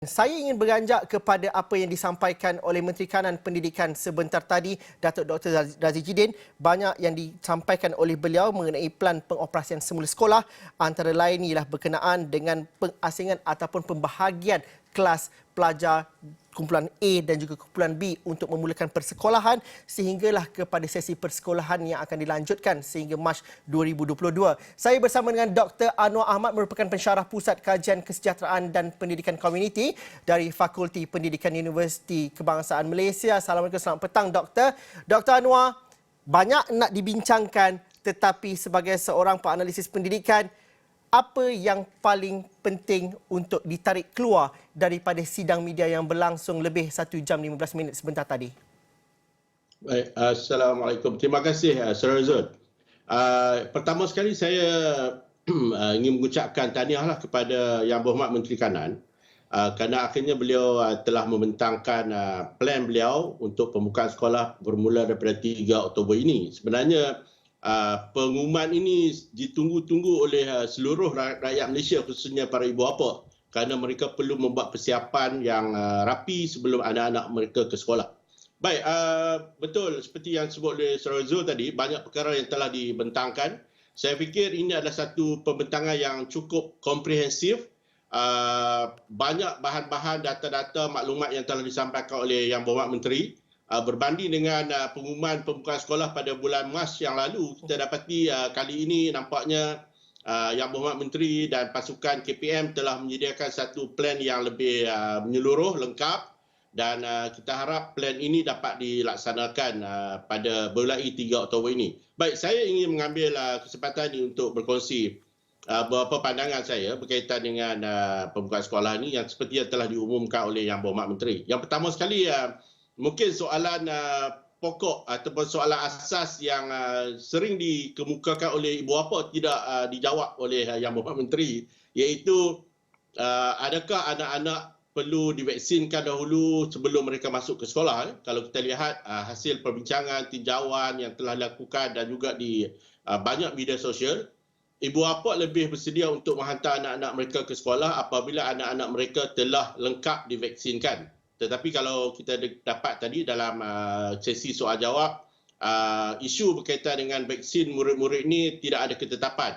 Saya ingin beranjak kepada apa yang disampaikan oleh Menteri Kanan Pendidikan sebentar tadi, Datuk Dr. Razidin. Banyak yang disampaikan oleh beliau mengenai plan pengoperasian semula sekolah, antara lain ialah berkenaan dengan pengasingan ataupun pembahagian kelas pelajar kumpulan A dan juga kumpulan B untuk memulakan persekolahan sehinggalah kepada sesi persekolahan yang akan dilanjutkan sehingga Mac 2022. Saya bersama dengan Dr. Anwar Ahmad, merupakan pensyarah Pusat Kajian Kesejahteraan dan Pendidikan Komuniti dari Fakulti Pendidikan Universiti Kebangsaan Malaysia. Assalamualaikum, selamat petang Doktor. Dr. Anwar, banyak nak dibincangkan, tetapi sebagai seorang penganalisis pendidikan, apa yang paling penting untuk ditarik keluar daripada sidang media yang berlangsung lebih 1 jam 15 minit sebentar tadi? Baik, Assalamualaikum. Terima kasih, Saudara Zul. Pertama sekali saya ingin mengucapkan tahniahlah kepada Yang Berhormat Menteri Kanan kerana akhirnya beliau telah membentangkan plan beliau untuk pembukaan sekolah bermula daripada 3 Oktober ini. Sebenarnya pengumuman ini ditunggu-tunggu oleh seluruh rakyat Malaysia, khususnya para ibu bapa, kerana mereka perlu membuat persiapan yang rapi sebelum anak-anak mereka ke sekolah. Baik, betul seperti yang disebut oleh Saudara Zul tadi, banyak perkara yang telah dibentangkan. Saya fikir ini adalah satu pembentangan yang cukup komprehensif. Banyak bahan-bahan, data-data, maklumat yang telah disampaikan oleh Yang Berhormat Menteri. Berbanding dengan pengumuman pembukaan sekolah pada bulan Mac yang lalu, kita dapati kali ini nampaknya Yang Berhormat Menteri dan pasukan KPM telah menyediakan satu plan yang lebih menyeluruh, lengkap, dan kita harap plan ini dapat dilaksanakan pada bermulai 3 Oktober ini. Baik, saya ingin mengambil kesempatan ini untuk berkongsi beberapa pandangan saya berkaitan dengan pembukaan sekolah ini yang seperti yang telah diumumkan oleh Yang Berhormat Menteri. Yang pertama sekali, mungkin soalan pokok ataupun soalan asas yang sering dikemukakan oleh ibu bapa tidak dijawab oleh Yang Berhormat Menteri, iaitu adakah anak-anak perlu divaksinkan dahulu sebelum mereka masuk ke sekolah. Kalau kita lihat hasil perbincangan, tinjauan yang telah dilakukan dan juga di banyak media sosial, ibu bapa lebih bersedia untuk menghantar anak-anak mereka ke sekolah apabila anak-anak mereka telah lengkap divaksinkan. Tetapi kalau kita dapat tadi dalam sesi soal jawab, isu berkaitan dengan vaksin murid-murid ini tidak ada ketetapan.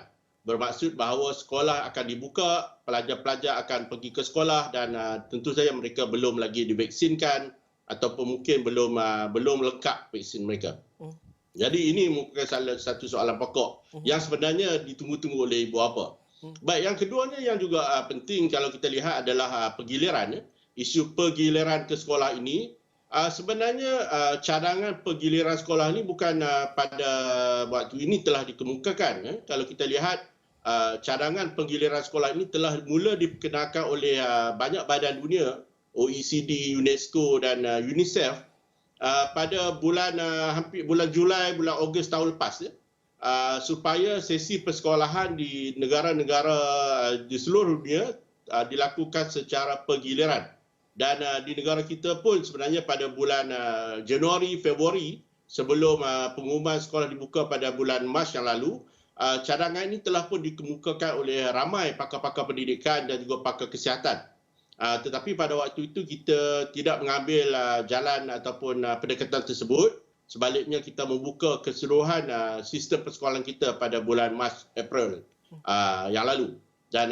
Bermaksud bahawa sekolah akan dibuka, pelajar-pelajar akan pergi ke sekolah dan tentu saja mereka belum lagi divaksinkan ataupun mungkin belum lengkap vaksin mereka. Jadi ini merupakan satu soalan pokok yang sebenarnya ditunggu-tunggu oleh ibu bapa. Baik, yang keduanya yang juga penting kalau kita lihat adalah pergiliran. Isu pergiliran ke sekolah ini, sebenarnya cadangan pergiliran sekolah ini bukan pada waktu ini telah dikemukakan. Kalau kita lihat cadangan pergiliran sekolah ini telah mula diperkenalkan oleh banyak badan dunia, OECD, UNESCO dan UNICEF pada hampir bulan Julai, bulan Ogos tahun lepas, supaya sesi persekolahan di negara-negara di seluruh dunia dilakukan secara pergiliran. Dan di negara kita pun sebenarnya pada bulan Januari, Februari, sebelum pengumuman sekolah dibuka pada bulan Mac yang lalu, cadangan ini telah pun dikemukakan oleh ramai pakar-pakar pendidikan dan juga pakar kesihatan. Tetapi pada waktu itu kita tidak mengambil jalan ataupun pendekatan tersebut. Sebaliknya kita membuka keseluruhan sistem persekolahan kita pada bulan Mac, April yang lalu. Dan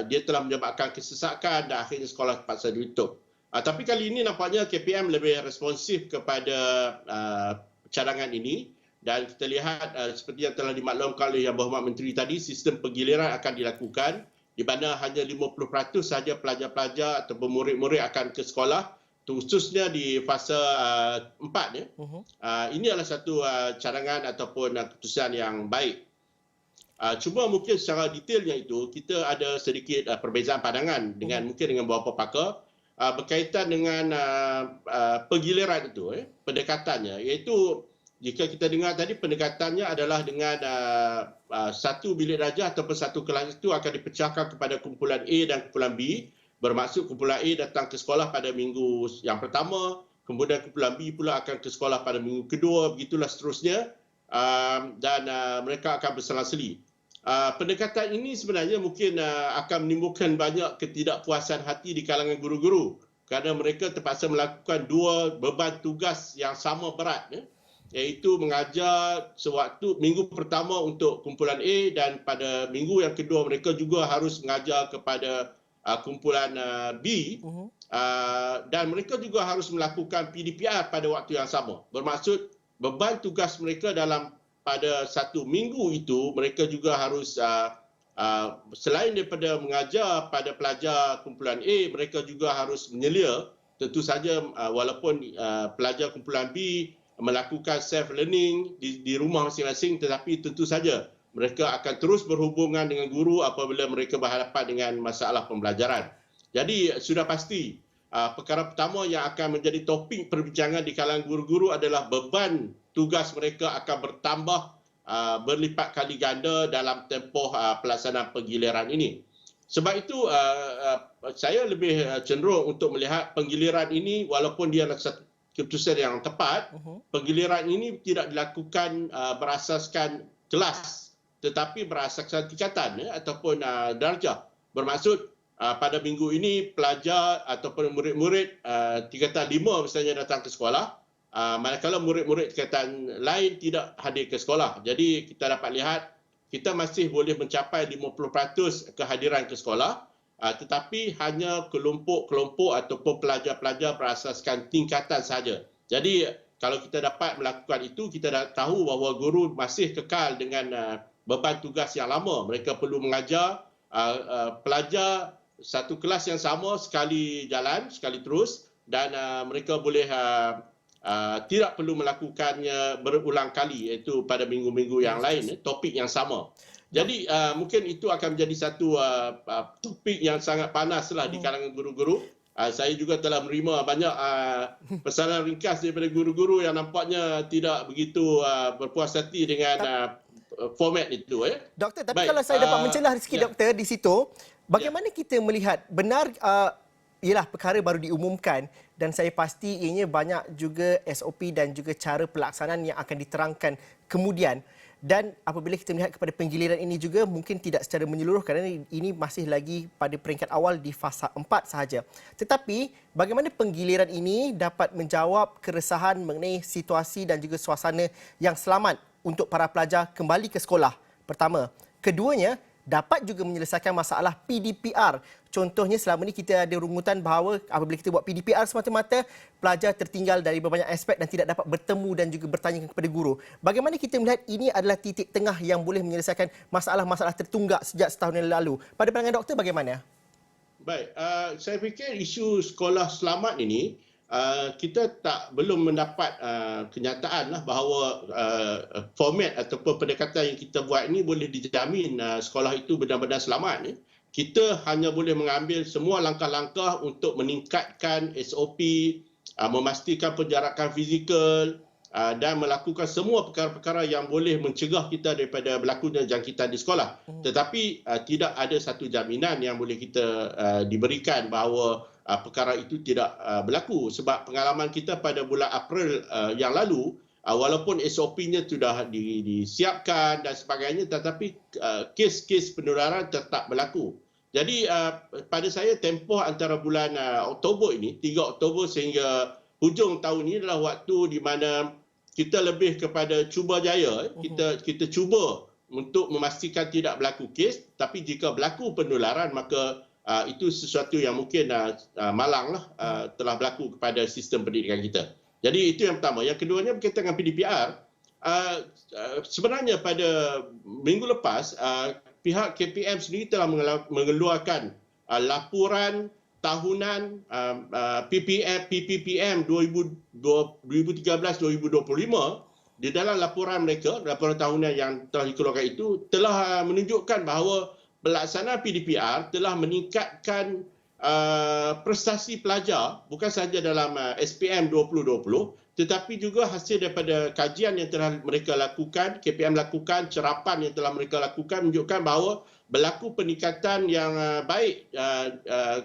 dia telah menyebabkan kesesakan dan akhirnya sekolah terpaksa ditutup. Tapi kali ini nampaknya KPM lebih responsif kepada cadangan ini. Dan kita lihat seperti yang telah dimaklumkan oleh Yang Berhormat Menteri tadi, sistem pergiliran akan dilakukan di mana hanya 50% sahaja pelajar-pelajar atau murid-murid akan ke sekolah, khususnya di fasa 4. Ini adalah satu cadangan ataupun keputusan yang baik. Cuma mungkin secara detailnya itu kita ada sedikit perbezaan pandangan dengan beberapa pakar berkaitan dengan pergiliran itu, pendekatannya, iaitu jika kita dengar tadi pendekatannya adalah dengan satu bilik darjah ataupun satu kelas itu akan dipecahkan kepada kumpulan A dan kumpulan B. Bermaksud kumpulan A datang ke sekolah pada minggu yang pertama, kemudian kumpulan B pula akan ke sekolah pada minggu kedua, begitulah seterusnya, dan mereka akan berselang-seli. pendekatan ini sebenarnya mungkin akan menimbulkan banyak ketidakpuasan hati di kalangan guru-guru kerana mereka terpaksa melakukan dua beban tugas yang sama berat, iaitu mengajar sewaktu minggu pertama untuk kumpulan A dan pada minggu yang kedua mereka juga harus mengajar kepada kumpulan B. Dan mereka juga harus melakukan PDPR pada waktu yang sama. Bermaksud beban tugas mereka pada satu minggu itu, mereka juga harus selain daripada mengajar pada pelajar kumpulan A, mereka juga harus menyelia, tentu saja walaupun pelajar kumpulan B melakukan self-learning di rumah masing-masing, tetapi tentu saja mereka akan terus berhubungan dengan guru apabila mereka berhadapan dengan masalah pembelajaran. Jadi sudah pasti perkara pertama yang akan menjadi topik perbincangan di kalangan guru-guru adalah beban tugas mereka akan bertambah berlipat kali ganda dalam tempoh pelaksanaan penggiliran ini. Sebab itu saya lebih cenderung untuk melihat penggiliran ini walaupun dia adalah satu keputusan yang tepat, penggiliran ini tidak dilakukan berasaskan kelas tetapi berasaskan tingkatan ataupun darjah. Bermaksud pada minggu ini pelajar ataupun murid-murid tingkatan 5 misalnya datang ke sekolah, manakala murid-murid tingkatan lain tidak hadir ke sekolah. Jadi kita dapat lihat kita masih boleh mencapai 50% kehadiran ke sekolah, tetapi hanya kelompok-kelompok ataupun pelajar-pelajar berasaskan tingkatan saja. Jadi kalau kita dapat melakukan itu, kita dah tahu bahawa guru masih kekal dengan beban tugas yang lama. Mereka perlu mengajar pelajar satu kelas yang sama sekali jalan, sekali terus, dan mereka boleh tidak perlu melakukannya berulang kali, iaitu pada minggu-minggu yang lain, topik yang sama. Jadi mungkin itu akan menjadi satu topik yang sangat panaslah di kalangan guru-guru. Saya juga telah menerima banyak pesanan ringkas daripada guru-guru yang nampaknya tidak begitu berpuas hati dengan format itu. Doktor, tapi kalau saya dapat mencelah sikit, Doktor, di situ, bagaimana kita melihat benar ialah perkara baru diumumkan dan saya pasti ianya banyak juga SOP dan juga cara pelaksanaan yang akan diterangkan kemudian. Dan apabila kita melihat kepada penggiliran ini juga mungkin tidak secara menyeluruh kerana ini masih lagi pada peringkat awal di fasa 4 sahaja. Tetapi bagaimana penggiliran ini dapat menjawab keresahan mengenai situasi dan juga suasana yang selamat untuk para pelajar kembali ke sekolah? Pertama. Keduanya, dapat juga menyelesaikan masalah PDPR. Contohnya selama ini kita ada rungutan bahawa apabila kita buat PDPR semata-mata, pelajar tertinggal dari berbanyak aspek dan tidak dapat bertemu dan juga bertanya kepada guru. Bagaimana kita melihat ini adalah titik tengah yang boleh menyelesaikan masalah-masalah tertunggak sejak setahun yang lalu? Pada pandangan doktor bagaimana? Baik, saya fikir isu sekolah selamat ini kita belum mendapat kenyataan bahawa format ataupun pendekatan yang kita buat ini boleh dijamin sekolah itu benar-benar selamat. Kita hanya boleh mengambil semua langkah-langkah untuk meningkatkan SOP, memastikan penjarakan fizikal dan melakukan semua perkara-perkara yang boleh mencegah kita daripada berlakunya jangkitan di sekolah. Tetapi tidak ada satu jaminan yang boleh kita diberikan bahawa perkara itu tidak berlaku, sebab pengalaman kita pada bulan April yang lalu, walaupun SOP-nya sudah disiapkan dan sebagainya, tetapi kes-kes penularan tetap berlaku. Jadi pada saya tempoh antara bulan Oktober ini, 3 Oktober sehingga hujung tahun ini adalah waktu di mana kita lebih kepada cuba jaya. Kita cuba untuk memastikan tidak berlaku kes, tapi jika berlaku penularan maka itu sesuatu yang mungkin malanglah telah berlaku kepada sistem pendidikan kita. Jadi itu yang pertama. Yang keduanya berkaitan dengan PDPR. Sebenarnya pada minggu lepas pihak KPM sendiri telah mengeluarkan laporan tahunan PPPM 2013-2025. Di dalam laporan mereka, laporan tahunan yang telah dikeluarkan itu telah menunjukkan bahawa pelaksanaan PDPR telah meningkatkan prestasi pelajar bukan sahaja dalam SPM 2020 tetapi juga hasil daripada kajian yang telah mereka lakukan, KPM lakukan, cerapan yang telah mereka lakukan menunjukkan bahawa berlaku peningkatan yang baik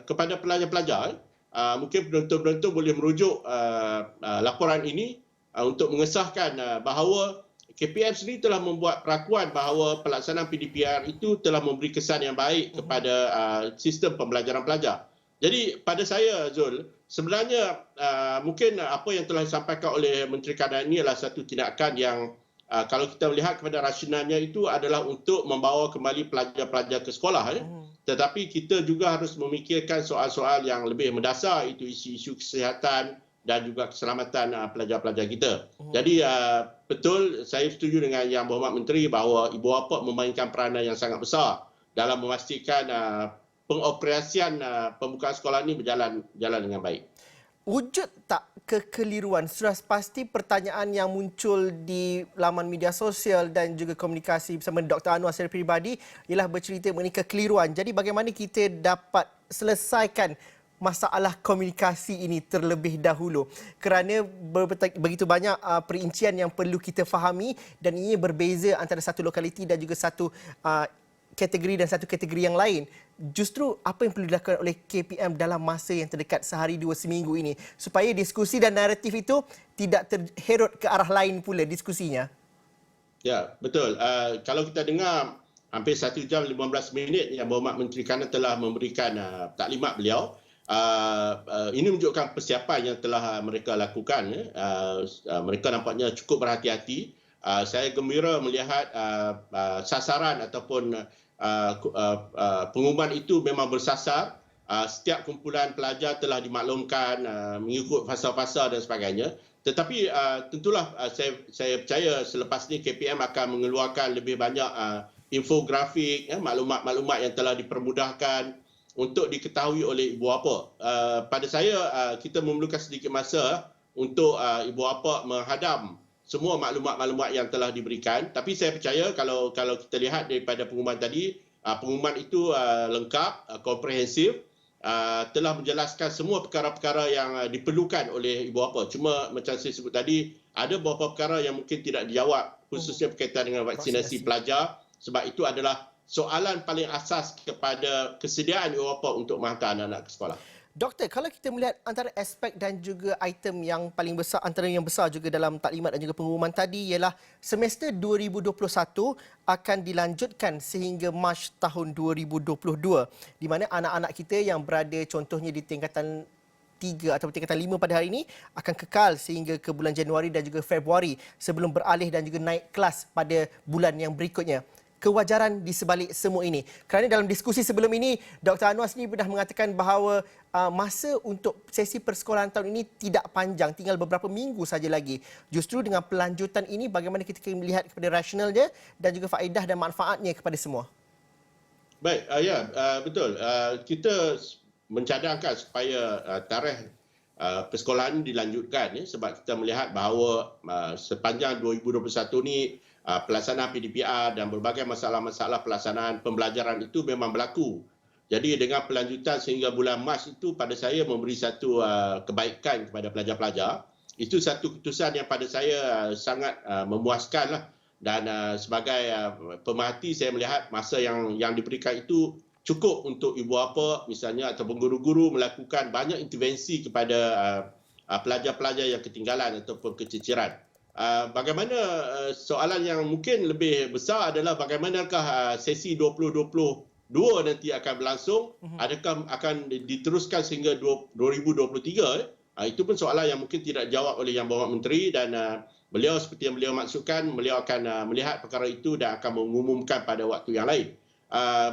kepada pelajar-pelajar. Mungkin penonton-penonton boleh merujuk laporan ini untuk mengesahkan bahawa KPM sendiri telah membuat perakuan bahawa pelaksanaan PDPR itu telah memberi kesan yang baik kepada sistem pembelajaran pelajar. Jadi pada saya, Zul, sebenarnya mungkin apa yang telah disampaikan oleh Menteri Kanan ini adalah satu tindakan yang kalau kita melihat kepada rasionalnya itu adalah untuk membawa kembali pelajar-pelajar ke sekolah. Tetapi kita juga harus memikirkan soal-soal yang lebih mendasar, itu isu-isu kesihatan dan juga keselamatan pelajar-pelajar kita. Jadi betul, saya setuju dengan Yang Berhormat Menteri bahawa ibu bapa memainkan peranan yang sangat besar dalam memastikan pengoperasian pembukaan sekolah ini berjalan dengan baik. Wujud tak kekeliruan? Sudah pasti pertanyaan yang muncul di laman media sosial dan juga komunikasi bersama Dr. Anwar secara peribadi ialah bercerita mengenai kekeliruan. Jadi bagaimana kita dapat selesaikan masalah komunikasi ini terlebih dahulu, kerana begitu banyak perincian yang perlu kita fahami dan ini berbeza antara satu lokaliti dan juga satu kategori dan satu kategori yang lain. Justru apa yang perlu dilakukan oleh KPM dalam masa yang terdekat sehari dua seminggu ini supaya diskusi dan naratif itu tidak terherut ke arah lain pula diskusinya? Ya, betul. Kalau kita dengar hampir 1 jam 15 minit Yang Berhormat Menteri Kanan telah memberikan taklimat beliau, ini menunjukkan persiapan yang telah mereka lakukan. Mereka nampaknya cukup berhati-hati. Saya gembira melihat sasaran ataupun pengumuman itu memang bersasar. Setiap kumpulan pelajar telah dimaklumkan mengikut fasa-fasa dan sebagainya. Tetapi tentulah saya percaya selepas ini KPM akan mengeluarkan lebih banyak infografik, maklumat-maklumat yang telah dipermudahkan untuk diketahui oleh ibu bapa. Pada saya, kita memerlukan sedikit masa untuk ibu bapa menghadam semua maklumat-maklumat yang telah diberikan. Tapi saya percaya kalau kita lihat daripada pengumuman tadi, pengumuman itu lengkap, komprehensif, telah menjelaskan semua perkara-perkara yang diperlukan oleh ibu bapa. Cuma macam saya sebut tadi, ada beberapa perkara yang mungkin tidak dijawab, khususnya berkaitan dengan vaksinasi pelajar, sebab itu adalah soalan paling asas kepada kesediaan ibu bapa untuk menghantar anak-anak ke sekolah. Doktor, kalau kita melihat antara aspek dan juga item yang paling besar, antara yang besar juga dalam taklimat dan juga pengumuman tadi ialah semester 2021 akan dilanjutkan sehingga Mac tahun 2022, di mana anak-anak kita yang berada contohnya di tingkatan 3 atau tingkatan 5 pada hari ini akan kekal sehingga ke bulan Januari dan juga Februari sebelum beralih dan juga naik kelas pada bulan yang berikutnya. Kewajaran di sebalik semua ini. Kerana dalam diskusi sebelum ini, Dr. Anwar sendiri pernah mengatakan bahawa masa untuk sesi persekolahan tahun ini tidak panjang, tinggal beberapa minggu saja lagi. Justru dengan pelanjutan ini, bagaimana kita melihat kepada rasionalnya dan juga faedah dan manfaatnya kepada semua? Baik, betul. Kita mencadangkan supaya tarikh persekolahan dilanjutkan, sebab kita melihat bahawa sepanjang 2021 ni pelaksanaan PDPR dan berbagai masalah-masalah pelaksanaan pembelajaran itu memang berlaku. Jadi dengan pelanjutan sehingga bulan Mac itu pada saya memberi satu kebaikan kepada pelajar-pelajar. Itu satu keputusan yang pada saya sangat memuaskanlah. Dan sebagai pemerhati saya melihat masa yang diberikan itu cukup untuk ibu bapa misalnya ataupun guru-guru melakukan banyak intervensi kepada pelajar-pelajar yang ketinggalan ataupun keciciran. Bagaimana soalan yang mungkin lebih besar adalah bagaimanakah sesi 2022 nanti akan berlangsung, adakah akan diteruskan sehingga 2023? Itu pun soalan yang mungkin tidak dijawab oleh Yang Berhormat Menteri dan beliau seperti yang beliau maksudkan, beliau akan melihat perkara itu dan akan mengumumkan pada waktu yang lain.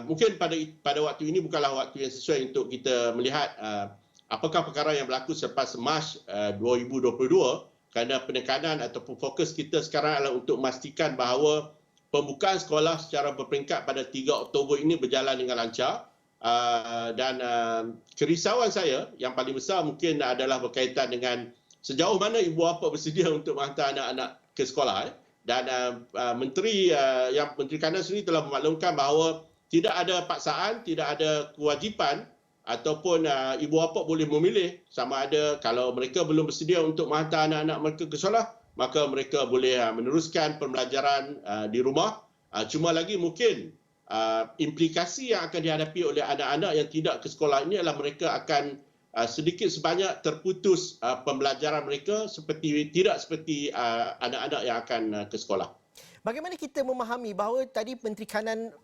Mungkin pada waktu ini bukanlah waktu yang sesuai untuk kita melihat apakah perkara yang berlaku selepas Mac 2022, kerana penekanan ataupun fokus kita sekarang adalah untuk memastikan bahawa pembukaan sekolah secara berperingkat pada 3 Oktober ini berjalan dengan lancar. Dan kerisauan saya yang paling besar mungkin adalah berkaitan dengan sejauh mana ibu bapa bersedia untuk menghantar anak-anak ke sekolah. Dan Menteri Kanan sendiri telah memaklumkan bahawa tidak ada paksaan, tidak ada kewajipan ataupun ibu bapa boleh memilih sama ada kalau mereka belum bersedia untuk menghantar anak-anak mereka ke sekolah, maka mereka boleh meneruskan pembelajaran di rumah. Cuma lagi mungkin implikasi yang akan dihadapi oleh anak-anak yang tidak ke sekolah ini adalah mereka akan sedikit sebanyak terputus pembelajaran mereka tidak seperti anak-anak yang akan ke sekolah. Bagaimana kita memahami bahawa tadi Menteri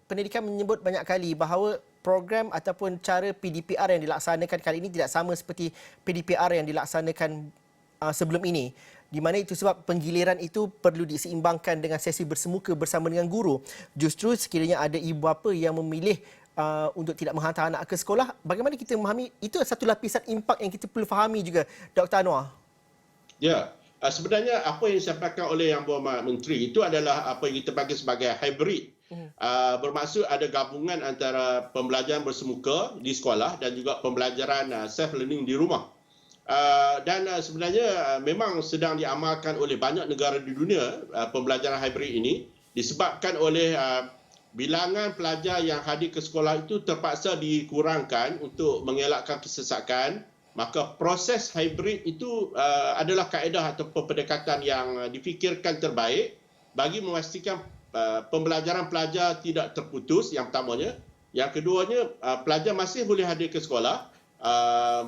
Pendidikan menyebut banyak kali bahawa program ataupun cara PDPR yang dilaksanakan kali ini tidak sama seperti PDPR yang dilaksanakan sebelum ini. Di mana itu sebab penggiliran itu perlu diseimbangkan dengan sesi bersemuka bersama dengan guru. Justru sekiranya ada ibu bapa yang memilih untuk tidak menghantar anak ke sekolah, bagaimana kita memahami itu satu lapisan impak yang kita perlu fahami juga, Dr. Anwar? Ya, sebenarnya apa yang disampaikan oleh Yang Berhormat Menteri itu adalah apa yang kita panggil sebagai hybrid. Bermaksud ada gabungan antara pembelajaran bersemuka di sekolah dan juga pembelajaran self-learning di rumah. Dan sebenarnya memang sedang diamalkan oleh banyak negara di dunia pembelajaran hybrid ini disebabkan oleh bilangan pelajar yang hadir ke sekolah itu terpaksa dikurangkan untuk mengelakkan kesesakan. Maka proses hybrid itu adalah kaedah atau pendekatan yang difikirkan terbaik bagi memastikan pembelajaran pelajar tidak terputus, yang pertamanya. Yang keduanya, pelajar masih boleh hadir ke sekolah.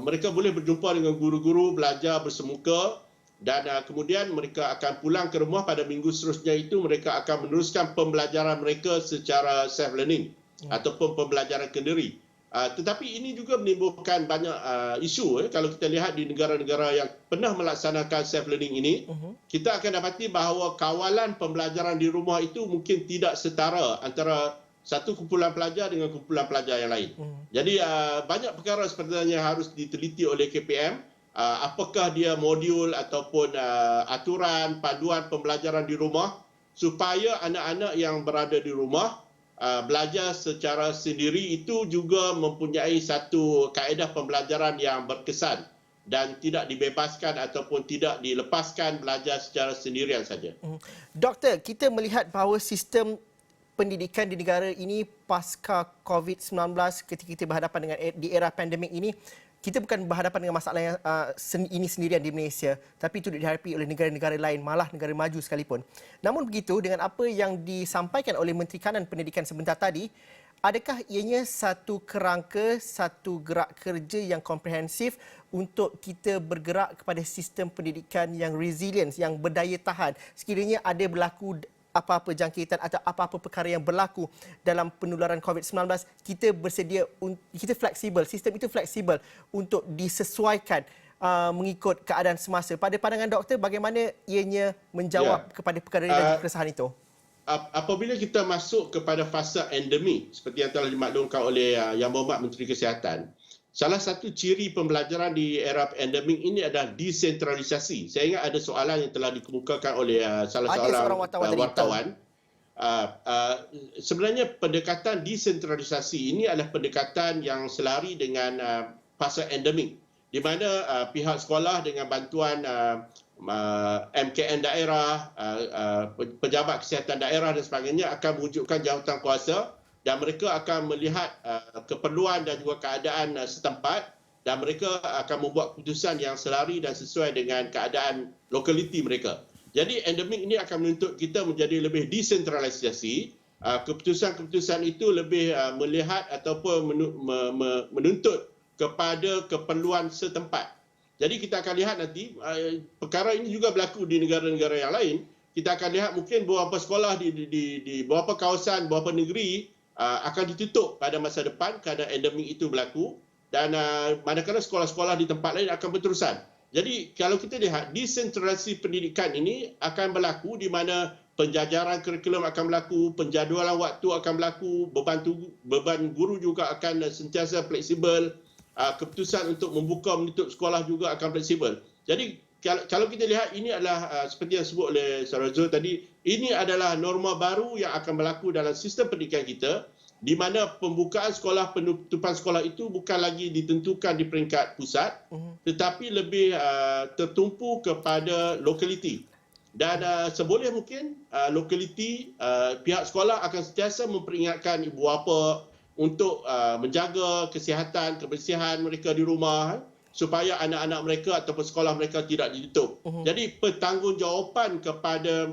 Mereka boleh berjumpa dengan guru-guru, belajar bersemuka dan kemudian mereka akan pulang ke rumah pada minggu seterusnya itu mereka akan meneruskan pembelajaran mereka secara self-learning ataupun pembelajaran kendiri. Tetapi ini juga menimbulkan banyak isu. Kalau kita lihat di negara-negara yang pernah melaksanakan self-learning ini, kita akan dapati bahawa kawalan pembelajaran di rumah itu mungkin tidak setara antara satu kumpulan pelajar dengan kumpulan pelajar yang lain. Jadi banyak perkara sebenarnya harus diteliti oleh KPM. Apakah dia modul ataupun aturan panduan pembelajaran di rumah supaya anak-anak yang berada di rumah belajar secara sendiri itu juga mempunyai satu kaedah pembelajaran yang berkesan dan tidak dibebaskan ataupun tidak dilepaskan belajar secara sendirian saja. Doktor, kita melihat bahawa sistem pendidikan di negara ini pasca COVID-19 ketika kita berhadapan dengan di era pandemik ini, kita bukan berhadapan dengan masalah yang ini sendirian di Malaysia, tapi itu dihadapi oleh negara-negara lain, malah negara maju sekalipun. Namun begitu, dengan apa yang disampaikan oleh Menteri Pendidikan sebentar tadi, adakah ianya satu kerangka, satu gerak kerja yang komprehensif untuk kita bergerak kepada sistem pendidikan yang resilient, yang berdaya tahan sekiranya ada berlaku apa-apa jangkitan atau apa-apa perkara yang berlaku dalam penularan COVID-19, kita bersedia, kita fleksibel, sistem itu fleksibel untuk disesuaikan mengikut keadaan semasa. Pada pandangan doktor, bagaimana ianya menjawab kepada perkara dan keresahan itu? Apabila kita masuk kepada fasa endemik, seperti yang telah dimaklumkan oleh Yang Berhormat Menteri Kesihatan, salah satu ciri pembelajaran di era endemik ini adalah desentralisasi. Saya ingat ada soalan yang telah dikemukakan oleh salah seorang wartawan. Sebenarnya pendekatan desentralisasi ini adalah pendekatan yang selari dengan fasa endemik, di mana pihak sekolah dengan bantuan MKN daerah, pejabat kesihatan daerah dan sebagainya akan mewujudkan jawatan kuasa dan mereka akan melihat keperluan dan juga keadaan setempat dan mereka akan membuat keputusan yang selari dan sesuai dengan keadaan lokaliti mereka. Jadi endemik ini akan menuntut kita menjadi lebih desentralisasi. Keputusan-keputusan itu lebih melihat ataupun menuntut kepada keperluan setempat. Jadi kita akan lihat nanti perkara ini juga berlaku di negara-negara yang lain. Kita akan lihat mungkin beberapa sekolah di beberapa kawasan, beberapa negeri akan ditutup pada masa depan kerana endemik itu berlaku dan manakala sekolah-sekolah di tempat lain akan berterusan. Jadi kalau kita lihat desentralisasi pendidikan ini akan berlaku di mana penjajaran kurikulum akan berlaku, penjadualan waktu akan berlaku, beban guru juga akan sentiasa fleksibel, keputusan untuk membuka menutup sekolah juga akan fleksibel. Jadi kalau kita lihat ini adalah seperti yang disebut oleh Saudara Zul tadi, ini adalah norma baru yang akan berlaku dalam sistem pendidikan kita di mana pembukaan sekolah, penutupan sekolah itu bukan lagi ditentukan di peringkat pusat tetapi lebih tertumpu kepada lokaliti. Dan seboleh mungkin lokaliti, pihak sekolah akan sentiasa memperingatkan ibu bapa untuk menjaga kesihatan, kebersihan mereka di rumah supaya anak-anak mereka ataupun sekolah mereka tidak ditutup. Jadi pertanggungjawapan kepada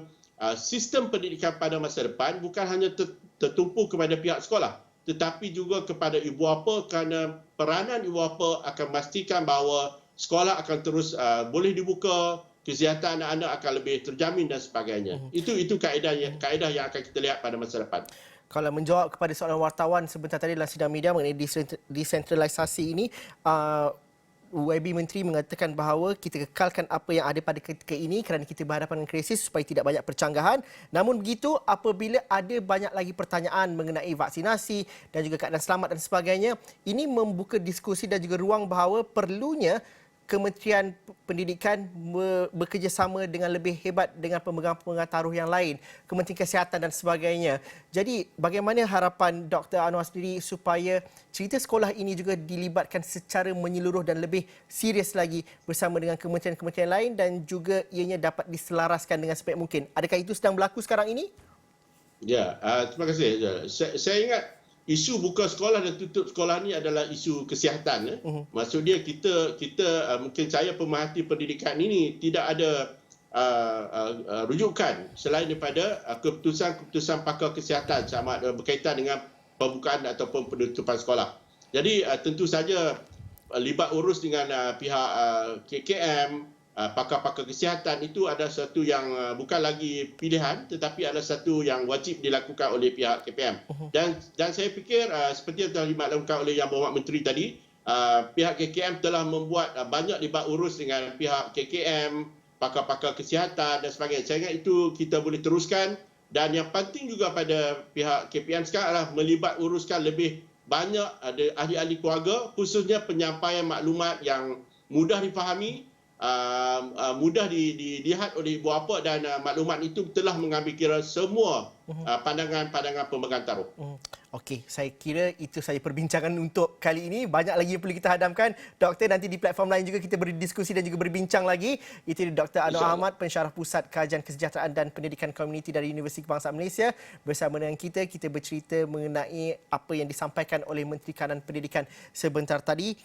sistem pendidikan pada masa depan bukan hanya tertumpu kepada pihak sekolah tetapi juga kepada ibu bapa kerana peranan ibu bapa akan memastikan bahawa sekolah akan terus boleh dibuka, kesihatan anak-anak akan lebih terjamin dan sebagainya. Itu kaedah yang akan kita lihat pada masa depan. Kalau menjawab kepada soalan wartawan sebentar tadi dalam sidang media mengenai desentralisasi ini, YB Menteri mengatakan bahawa kita kekalkan apa yang ada pada ketika ini kerana kita berhadapan dengan krisis supaya tidak banyak percanggahan. Namun begitu, apabila ada banyak lagi pertanyaan mengenai vaksinasi dan juga keadaan selamat dan sebagainya, ini membuka diskusi dan juga ruang bahawa perlunya Kementerian Pendidikan bekerjasama dengan lebih hebat dengan pemegang-pemegang taruh yang lain, Kementerian Kesihatan dan sebagainya. Jadi bagaimana harapan Dr. Anwar sendiri supaya cerita sekolah ini juga dilibatkan secara menyeluruh dan lebih serius lagi bersama dengan kementerian-kementerian lain dan juga ianya dapat diselaraskan dengan sebaik mungkin. Adakah itu sedang berlaku sekarang ini? Ya, terima kasih. Saya ingat isu buka sekolah dan tutup sekolah ni adalah isu kesihatan. Maksud dia kita mungkin saya pemerhati pendidikan ini tidak ada rujukan selain daripada keputusan pakar kesihatan sama ada berkaitan dengan pembukaan ataupun penutupan sekolah. Jadi tentu saja libat urus dengan pihak KKM, pakar-pakar kesihatan itu ada satu yang bukan lagi pilihan tetapi ada satu yang wajib dilakukan oleh pihak KPM. Dan saya fikir seperti yang telah dimaklumkan oleh Yang Berhormat Menteri tadi, pihak KKM telah membuat banyak libat urus dengan pihak KKM, pakar-pakar kesihatan dan sebagainya. Saya ingat itu kita boleh teruskan dan yang penting juga pada pihak KPM sekarang adalah melibat uruskan lebih banyak ahli-ahli keluarga, khususnya penyampaian maklumat yang mudah difahami, mudah dilihat oleh ibu bapa dan maklumat itu telah mengambil kira semua pandangan-pandangan pemegang taruh. Okey, saya kira itu saja perbincangan untuk kali ini. Banyak lagi yang perlu kita hadamkan. Doktor, nanti di platform lain juga kita berdiskusi dan juga berbincang lagi. Itu Dr. Anwar Ahmad, Pensyarah Pusat Kajian Kesejahteraan dan Pendidikan Komuniti dari Universiti Kebangsaan Malaysia. Bersama dengan kita bercerita mengenai apa yang disampaikan oleh Menteri Kanan Pendidikan sebentar tadi.